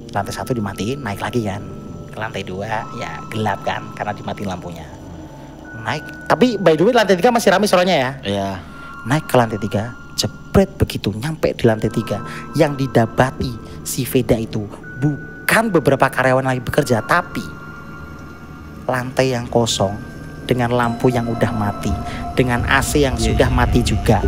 Lantai 1 dimatiin, naik lagi kan. Ke lantai 2 ya gelap kan karena dimatiin lampunya. Naik, tapi by the way lantai 3 masih ramai suaranya ya. Iya. Naik ke lantai 3, jebret begitu nyampe di lantai 3, yang didapati si Veda itu bukan beberapa karyawan lagi bekerja, tapi lantai yang kosong dengan lampu yang udah mati, dengan AC yang sudah mati juga.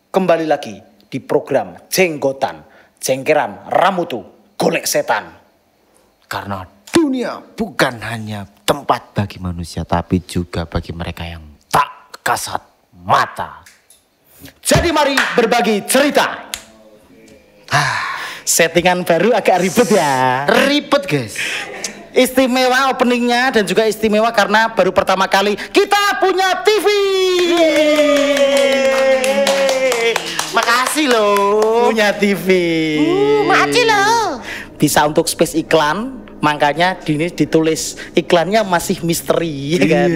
Kembali lagi di program Jenggotan, Jengkeran, Ramutu, Golek Setan. Karena dunia bukan hanya tempat bagi manusia, tapi juga bagi mereka yang tak kasat mata. Jadi mari berbagi cerita. Settingan baru agak ribet ya. Ribet guys. Istimewa openingnya dan juga istimewa karena baru pertama kali kita punya TV. Makasih loh. Punya TV. Makasih loh. Bisa untuk space iklan, makanya ini ditulis iklannya masih misteri ya kan.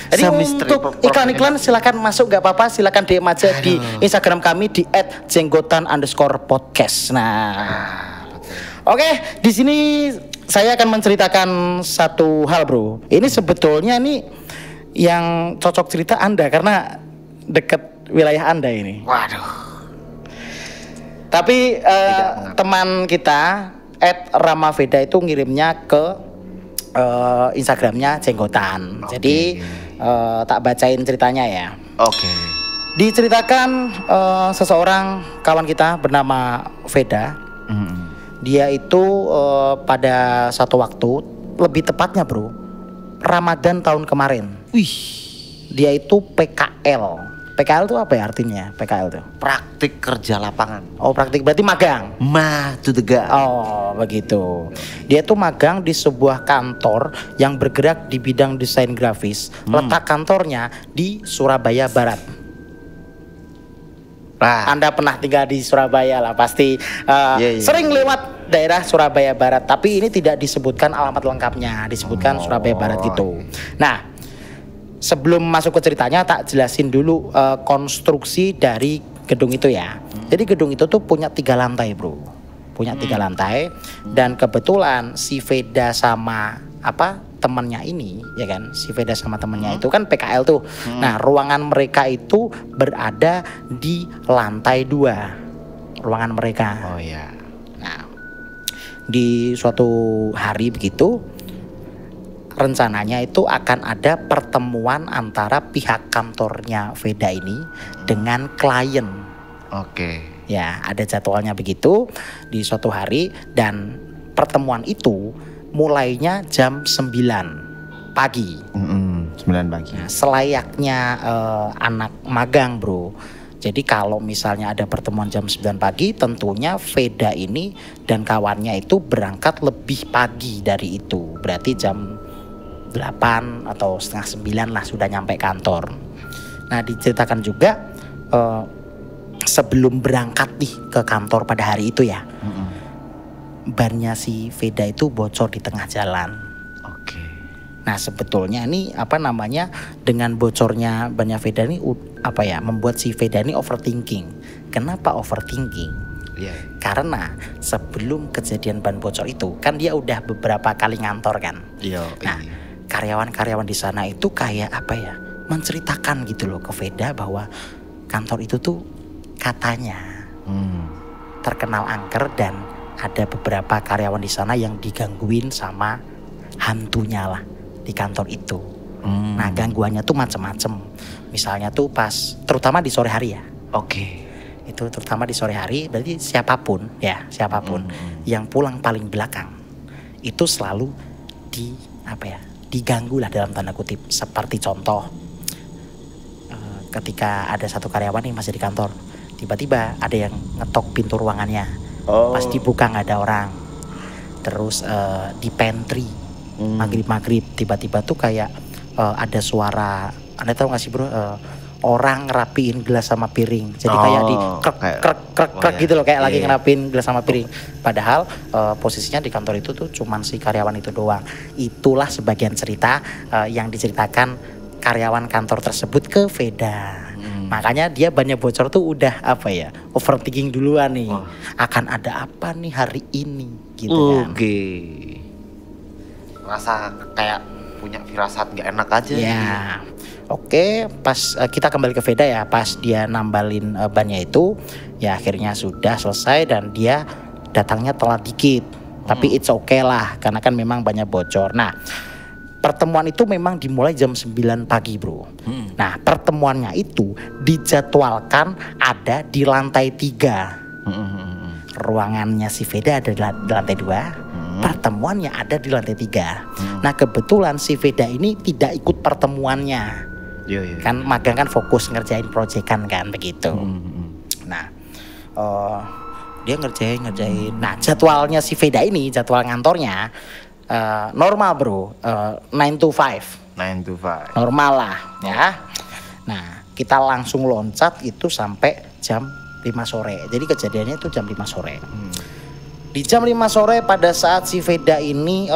Jadi untuk iklan-iklan silakan masuk, nggak apa-apa, silakan DM aja di Instagram kami di @jenggotan_podcast. Nah, oke, di sini saya akan menceritakan satu hal bro. Ini sebetulnya nih yang cocok cerita Anda karena deket wilayah Anda ini. Waduh. Tapi teman kita @ramaveda itu ngirimnya ke Instagramnya Jenggotan. Jadi tak bacain ceritanya ya. Oke. Diceritakan seseorang kawan kita bernama Veda. Dia itu pada satu waktu, lebih tepatnya bro, Ramadan tahun kemarin. Wih. Dia itu PKL. PKL itu apa ya artinya? PKL itu Praktik kerja lapangan. Oh, praktik berarti magang. To the God. Oh, begitu. Dia tuh magang di sebuah kantor yang bergerak di bidang desain grafis. Letak kantornya di Surabaya Barat. Anda pernah tinggal di Surabaya lah pasti sering lewat daerah Surabaya Barat, tapi ini tidak disebutkan alamat lengkapnya, disebutkan Surabaya Barat gitu. Nah, sebelum masuk ke ceritanya tak jelasin dulu konstruksi dari gedung itu ya. Jadi gedung itu tuh punya 3 lantai bro, punya 3 lantai, dan kebetulan si Veda sama temannya ini ya kan, si Veda sama temannya itu kan PKL tuh. Nah, ruangan mereka itu berada di lantai 2, ruangan mereka. Oh ya. Nah, di suatu hari begitu rencananya itu akan ada pertemuan antara pihak kantornya Veda ini dengan klien. Oke. Ya, ada jadwalnya begitu di suatu hari, dan pertemuan itu mulainya jam 9 pagi. 9 pagi. Nah, selayaknya anak magang bro. Jadi kalau misalnya ada pertemuan jam 9 pagi, tentunya Veda ini dan kawannya itu berangkat lebih pagi dari itu. Berarti jam 8 atau setengah 9 lah sudah nyampe kantor. Nah, diceritakan juga sebelum berangkat nih ke kantor pada hari itu ya, bannya si Veda itu bocor di tengah jalan. Oke. Nah, sebetulnya ini dengan bocornya bannya Veda ini membuat si Veda ini overthinking. Kenapa overthinking? Karena sebelum kejadian ban bocor itu kan dia udah beberapa kali ngantor kan. Nah, karyawan-karyawan di sana itu kayak menceritakan gitu loh ke Veda bahwa kantor itu tuh katanya terkenal angker, dan ada beberapa karyawan di sana yang digangguin sama hantunya lah di kantor itu. Nah, gangguannya tuh macem-macem. Misalnya tuh terutama di sore hari ya. Oke. Itu terutama di sore hari, berarti siapapun yang pulang paling belakang itu selalu diganggu lah dalam tanda kutip. Seperti contoh, ketika ada satu karyawan nih masih di kantor, tiba-tiba ada yang ngetok pintu ruangannya. Pas dibuka nggak ada orang. terus di pantry maghrib tiba-tiba tuh kayak ada suara, Anda tahu nggak sih bro, orang ngerapiin gelas sama piring, jadi kayak di krek gitu loh, kayak lagi ngerapiin gelas sama piring, padahal posisinya di kantor itu tuh cuman si karyawan itu doang. Itulah sebagian cerita yang diceritakan karyawan kantor tersebut ke Veda. Makanya dia banyak bocor tuh udah apa ya, overthinking duluan nih. Akan ada apa nih hari ini gitu kan. Rasa kayak punya firasat gak enak aja. Ya. Oke, pas kita kembali ke Veda ya, pas dia nambalin bannya itu, ya akhirnya sudah selesai dan dia datangnya telat dikit. Tapi it's okay lah, karena kan memang banyak bocor. Nah, pertemuan itu memang dimulai jam 9 pagi bro. Nah, pertemuannya itu dijadwalkan ada di lantai 3. Ruangannya si Veda ada di lantai 2. Pertemuannya ada di lantai 3. Nah, kebetulan si Veda ini tidak ikut pertemuannya. Kan magang kan fokus ngerjain proyekan kan begitu. Nah, dia ngerjain. Nah, jadwalnya si Veda ini, jadwal ngantornya normal bro, 9 to 5. Normal lah ya. Nah, kita langsung loncat itu sampai jam 5 sore. Jadi kejadiannya itu jam 5 sore. Di jam 5 sore pada saat si Veda ini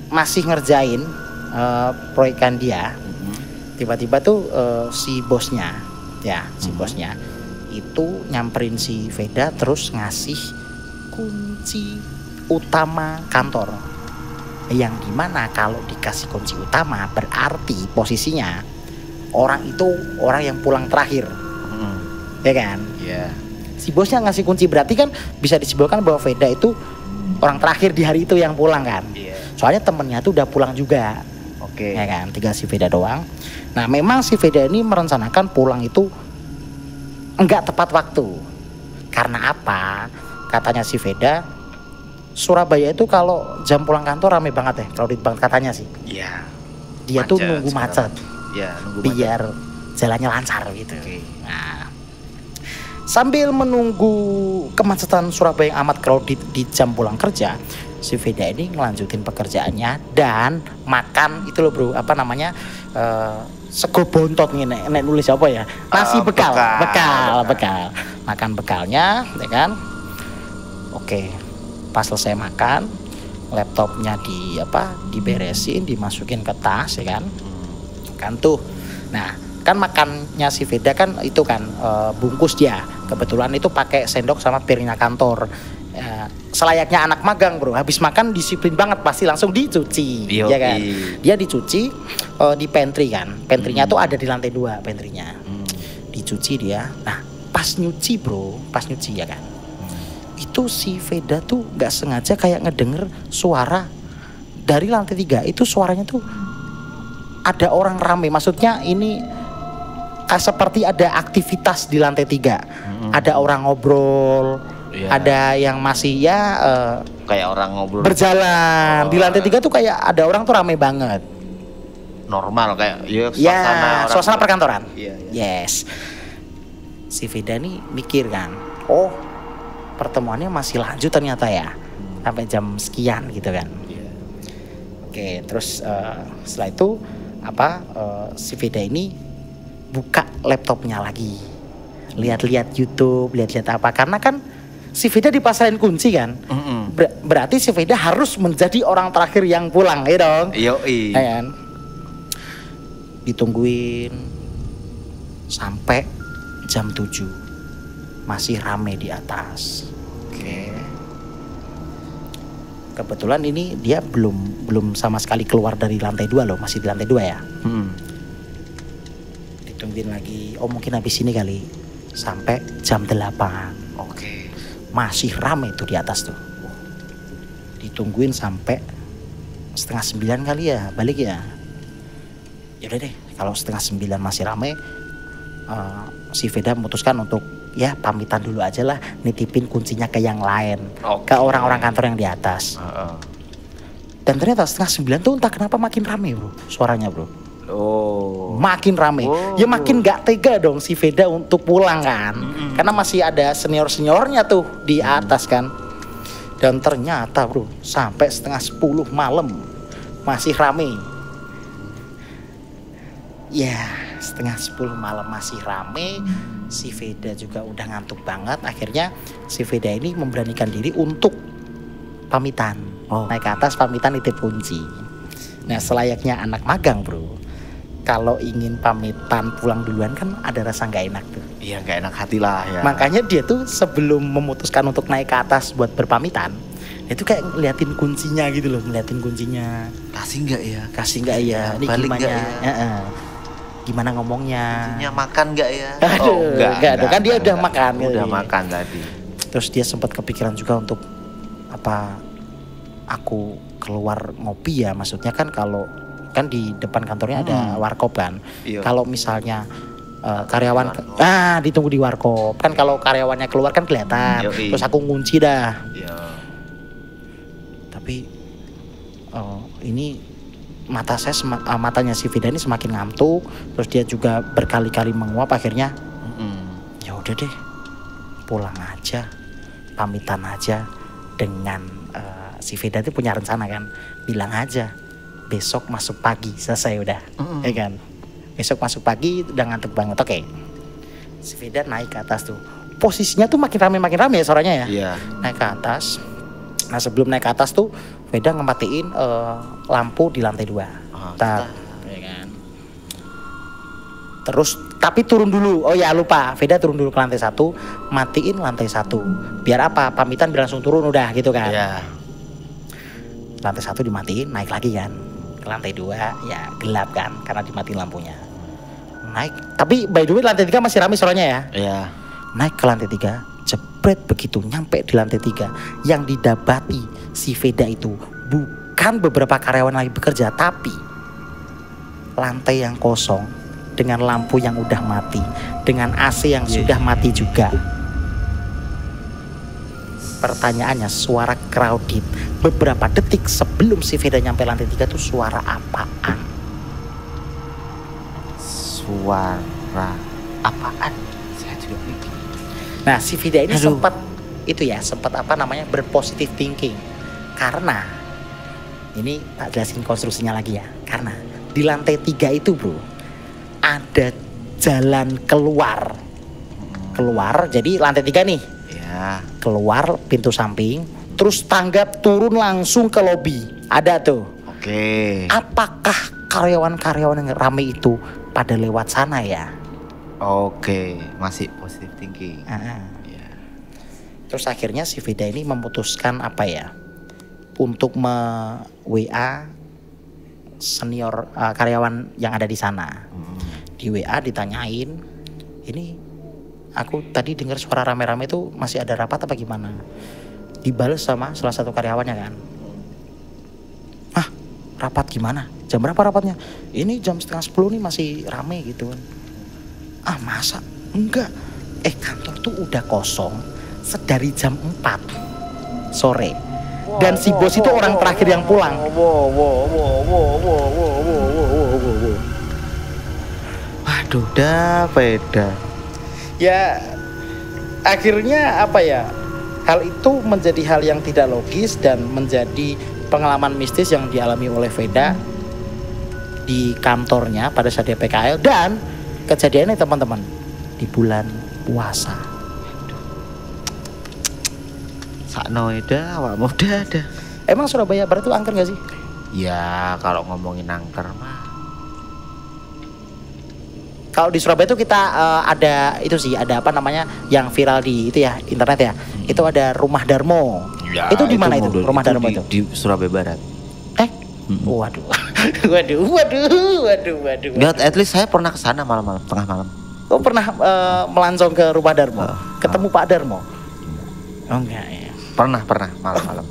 masih ngerjain proyekan dia, tiba-tiba tuh si bosnya itu nyamperin si Veda terus ngasih kunci utama kantor, yang dimana kalau dikasih kunci utama berarti posisinya orang itu orang yang pulang terakhir, ya kan? Si bosnya ngasih kunci berarti kan bisa disimpulkan bahwa Veda itu orang terakhir di hari itu yang pulang kan? Soalnya temennya tuh udah pulang juga. Ya kan, tinggal si Veda doang. Nah, memang si Veda ini merencanakan pulang itu enggak tepat waktu. Karena apa? Katanya si Veda, Surabaya itu kalau jam pulang kantor rame banget ya, crowded banget katanya sih. Iya. Dia tuh nunggu macet. Nunggu biar jalannya lancar gitu. Nah, sambil menunggu kemacetan Surabaya yang amat crowded di jam pulang kerja, si Veda ini ngelanjutin pekerjaannya dan makan itu loh bro, sego bontot nih nek nulis apa ya, nasi bekal. Makan bekalnya ya kan. Oke, pas selesai makan, laptopnya diberesin, dimasukin ke tas ya kan tuh. Nah, kan makannya si Veda kan itu kan bungkus dia, kebetulan itu pakai sendok sama piringnya kantor. Selayaknya anak magang bro, habis makan disiplin banget, pasti langsung dicuci. Ya kan, dia dicuci di pantry kan, pantrynya tuh ada di lantai 2 pantrynya. Dicuci dia. Nah, pas nyuci ya kan, itu si Veda tuh nggak sengaja kayak ngedenger suara dari lantai 3. Itu suaranya tuh ada orang rame, maksudnya ini seperti ada aktivitas di lantai 3. Ada orang ngobrol. Ada yang masih kayak orang ngobrol berjalan di lantai 3 tuh, kayak ada orang tuh rame banget. Normal kayak suasana perkantoran. Yes. Si Veda nih mikir kan, oh pertemuannya masih lanjut ternyata ya, sampai jam sekian gitu kan. Oke, terus setelah itu si Veda ini buka laptopnya lagi, lihat-lihat YouTube, lihat-lihat apa, karena kan si Veda dipasarin kunci kan. Berarti si Veda harus menjadi orang terakhir yang pulang ya dong. Ya kan? Ditungguin sampai jam 7 masih rame di atas. Kebetulan ini dia belum sama sekali keluar dari lantai 2 loh, masih di lantai 2 ya. Ditungguin lagi, mungkin habis ini kali, sampai jam 8. Masih rame tuh di atas tuh. Ditungguin sampai 8:30 kali ya, balik ya. Yaudah deh, kalau 8:30 masih rame, si Veda memutuskan untuk pamitan dulu aja lah, nitipin kuncinya ke yang lain, ke orang-orang kantor yang di atas. Dan ternyata 8:30 tuh entah kenapa makin rame bro, suaranya bro. Makin rame. Ya makin gak tega dong si Veda untuk pulang kan. Karena masih ada senior-seniornya tuh di atas kan. Dan ternyata bro, sampai setengah 10 malam masih rame. Ya, setengah 10 malam masih rame. Si Veda juga udah ngantuk banget. Akhirnya si Veda ini memberanikan diri untuk pamitan. Naik ke atas pamitan nitip kunci. Nah, selayaknya anak magang bro, kalau ingin pamitan pulang duluan kan ada rasa nggak enak tuh. Iya, nggak enak hati lah ya. Makanya dia tuh sebelum memutuskan untuk naik ke atas buat berpamitan, itu kayak ngeliatin kuncinya gitu loh, ngeliatin kuncinya. Kasih nggak ya? Kasih nggak ya? Ini Balik gimana? ya? Gimana ngomongnya? Kuncinya makan nggak ya? Aduh, enggak. Kan dia udah makan. Udah gitu. makan tadi. Terus dia sempat kepikiran juga untuk aku keluar ngopi ya, maksudnya kan kalau kan di depan kantornya ada warkop kan. Iya. Kalau misalnya karyawan ditunggu di warkop kan, kalau karyawannya keluar kan kelihatan. Yoi. Terus aku ngunci dah. Iya. Tapi ini matanya si Veda ini semakin ngantuk. Terus dia juga berkali-kali menguap. Akhirnya ya udah deh, pulang aja, pamitan aja dengan si Veda itu punya rencana kan, bilang aja besok masuk pagi, selesai udah, ya kan? Besok masuk pagi udah ngantuk banget, oke. Si Veda naik ke atas tuh, posisinya tuh makin rame ya suaranya ya. Iya. Naik ke atas. Nah sebelum naik ke atas tuh Veda ngematiin lampu di lantai 2. Ya kan? Terus tapi turun dulu. Oh ya lupa, Veda turun dulu ke lantai 1, matiin lantai 1. Biar apa? Pamitan biar langsung turun udah gitu kan. Iya. Lantai 1 dimatiin, naik lagi kan. Ke lantai 2 ya gelap kan karena dimatiin lampunya. Naik. Tapi by the way lantai 3 masih ramai suaranya ya. Iya. Naik ke lantai 3, jebret, begitu nyampe di lantai 3, yang didapati si Veda itu bukan beberapa karyawan lagi bekerja, tapi lantai yang kosong dengan lampu yang udah mati, dengan AC yang sudah mati juga. Pertanyaannya, suara crowded beberapa detik sebelum si Veda nyampe lantai 3 tuh suara apaan? Suara apaan? Saya juga mikir. Nah, si Veda ini sempat berpositive thinking. Karena ini tak jelasin konstruksinya lagi ya. Karena di lantai 3 itu bro, ada jalan keluar. Jadi lantai 3 nih. Ya. Keluar pintu samping, terus tangga turun langsung ke lobi. Ada tuh. Oke. Apakah karyawan-karyawan yang rame itu pada lewat sana ya? Oke, masih positive thinking. Ya. Terus akhirnya si Veda ini memutuskan untuk WA senior karyawan yang ada di sana. Di WA ditanyain, ini aku tadi dengar suara rame-rame itu masih ada rapat apa gimana? Dibales sama salah satu karyawannya kan. Rapat gimana? Jam berapa rapatnya? Ini jam 9:30 nih masih rame gitu kan. Masa? Enggak. Kantor tuh udah kosong sedari jam 4 sore. Dan si bos itu orang terakhir yang pulang. Waduh, dah Veda. Ya akhirnya hal itu menjadi hal yang tidak logis dan menjadi pengalaman mistis yang dialami oleh Veda di kantornya pada saat dia PKL. Dan kejadiannya teman-teman di bulan puasa. Sakno eda awak muda ada. Emang Surabaya Barat itu angker gak sih? Ya kalau ngomongin angker mah, kalau di Surabaya itu kita ada yang viral di itu ya internet ya. Itu ada Rumah Darmo. ya, itu di mana itu? Rumah Darmo itu? Di Surabaya Barat. Waduh. Nggak, at least saya pernah ke sana malam-malam, tengah malam. Oh pernah melancong ke Rumah Darmo? Ketemu Pak Darmo? Oh enggak ya. Pernah malam-malam.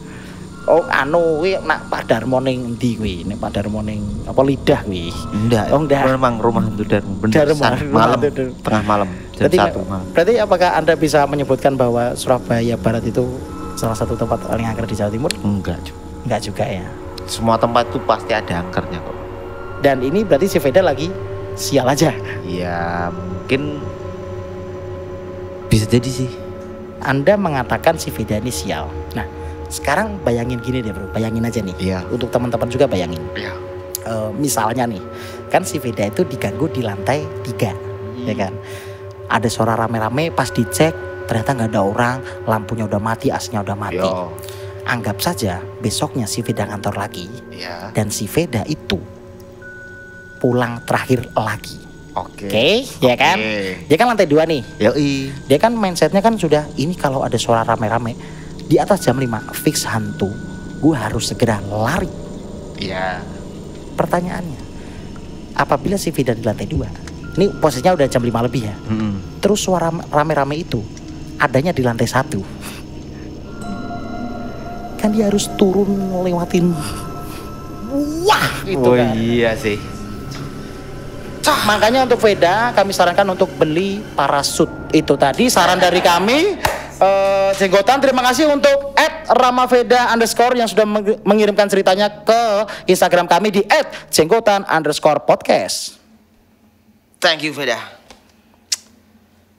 Oh nak Pak Darmo ning ndi kuwi? Nek Pak Darmo ning apa Lidah kuwi? Enggak. Oh enggak. Memang rumah itu Darmo. Bener. Malam, tengah malam, jam 1 malam. Berarti apakah Anda bisa menyebutkan bahwa Surabaya Barat itu salah satu tempat paling angker di Jawa Timur? Enggak juga ya. Semua tempat itu pasti ada angkernya kok. Dan ini berarti si Veda lagi sial aja. Ya mungkin bisa jadi sih. Anda mengatakan si Veda ini sial. Nah, Sekarang bayangin gini deh bro, bayangin aja nih. Iya. Untuk teman-teman juga bayangin. Iya. Misalnya nih, kan si Veda itu diganggu di lantai 3, ya kan? Ada suara rame-rame, pas dicek ternyata nggak ada orang, lampunya udah mati, AC-nya udah mati. Yo. Anggap saja besoknya si Veda ngantor lagi, Iya. dan si Veda itu pulang terakhir lagi. Oke. Ya kan? Dia kan lantai 2 nih. Yoi. Dia kan mindsetnya kan sudah, ini kalau ada suara rame-rame di atas jam 5 fix hantu, gue harus segera lari. Iya. Pertanyaannya, apabila si Veda di lantai 2, ini posisinya udah jam 5 lebih ya, terus suara rame-rame itu adanya di lantai 1, kan dia harus turun lewatin, wah gitu kan. Iya sih. Makanya untuk Veda kami sarankan untuk beli parasut. Itu tadi saran dari kami. Jenggotan, terima kasih untuk @ramaveda_ yang sudah mengirimkan ceritanya ke Instagram kami di @jenggotan_podcast. Thank you Veda.